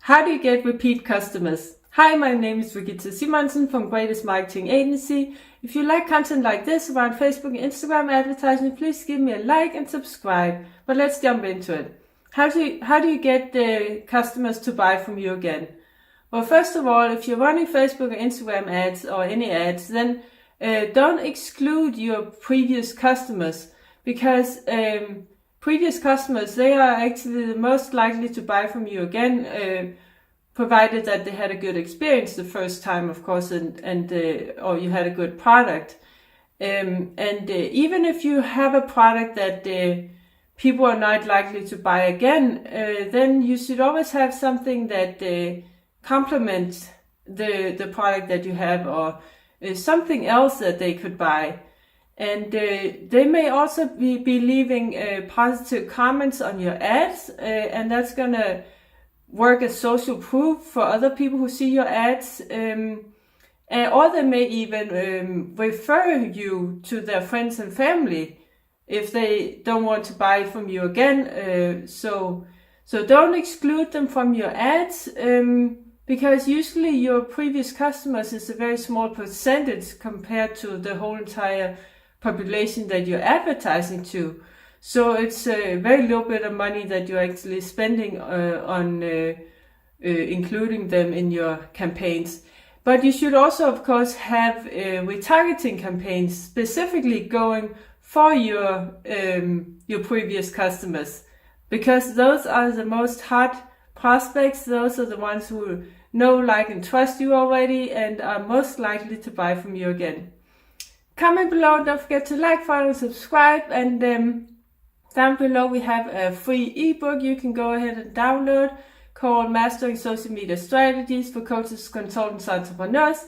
How do you get repeat customers? Hi, my name is Regitze from Greatest Marketing Agency. If you like content like this around Facebook and Instagram advertising, please give me a like and subscribe. But let's jump into it. How do you get the customers to buy from you again? Well, first of all, if you're running Facebook or Instagram ads or any ads, then don't exclude your previous customers, because previous customers, they are actually the most likely to buy from you again, provided that they had a good experience the first time, of course, or you had a good product. Even if you have a product that people are not likely to buy again, then you should always have something that complements the product that you have, or something else that they could buy. And they may also be leaving positive comments on your ads, and that's going to work as social proof for other people who see your ads. Or they may even refer you to their friends and family if they don't want to buy from you again. So don't exclude them from your ads, because usually your previous customers is a very small percentage compared to the whole entire population that you're advertising to. So it's a very little bit of money that you're actually spending on including them in your campaigns. But you should also, of course, have retargeting campaigns specifically going for your previous customers, because those are the most hot prospects. Those are the ones who know, like, and trust you already and are most likely to buy from you again. Comment below, don't forget to like, follow, and subscribe, and down below we have a free ebook you can go ahead and download called Mastering Social Media Strategies for Coaches, Consultants, Entrepreneurs.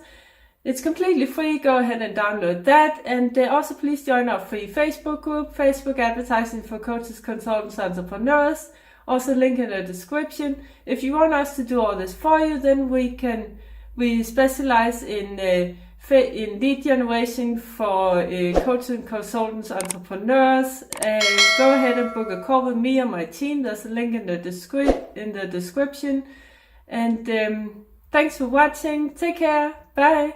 It's completely free. Go ahead and download that, and also please join our free Facebook group, Facebook Advertising for Coaches, Consultants, Entrepreneurs. Also link in the description. If you want us to do all this for you, then we specialize in lead generation for coaching, consultants, entrepreneurs. Go ahead and book a call with me or my team. There's a link in the description. And thanks for watching. Take care. Bye.